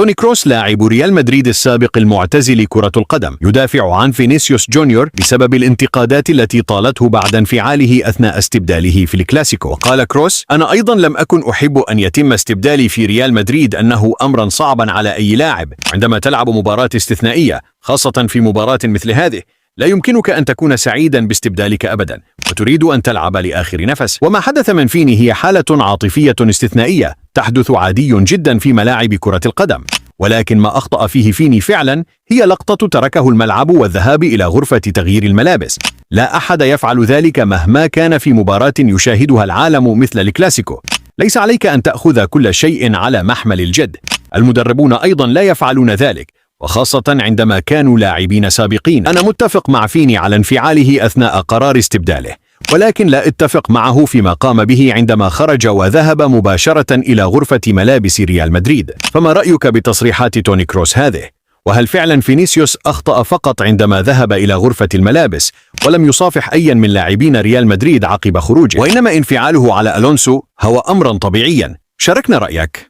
توني كروس لاعب ريال مدريد السابق المعتزل كرة القدم يدافع عن فينيسيوس جونيور بسبب الانتقادات التي طالته بعد انفعاله أثناء استبداله في الكلاسيكو. وقال كروس: أنا أيضا لم أكن أحب أن يتم استبدالي في ريال مدريد، أنه أمرا صعبا على أي لاعب. عندما تلعب مباراة استثنائية خاصة في مباراة مثل هذه لا يمكنك أن تكون سعيدا باستبدالك أبدا، وتريد أن تلعب لآخر نفس. وما حدث من فيني هي حالة عاطفية استثنائية تحدث عادي جدا في ملاعب كرة القدم، ولكن ما أخطأ فيه فيني فعلا هي لقطة تركه الملعب والذهاب إلى غرفة تغيير الملابس. لا أحد يفعل ذلك مهما كان في مباراة يشاهدها العالم مثل الكلاسيكو. ليس عليك أن تأخذ كل شيء على محمل الجد. المدربون أيضا لا يفعلون ذلك، وخاصة عندما كانوا لاعبين سابقين. أنا متفق مع فيني على انفعاله أثناء قرار استبداله، ولكن لا اتفق معه فيما قام به عندما خرج وذهب مباشرة إلى غرفة ملابس ريال مدريد. فما رأيك بتصريحات توني كروس هذه؟ وهل فعلا فينيسيوس أخطأ فقط عندما ذهب إلى غرفة الملابس ولم يصافح أيا من لاعبين ريال مدريد عقب خروجه، وإنما انفعاله على ألونسو هو أمرا طبيعيا؟ شاركنا رأيك.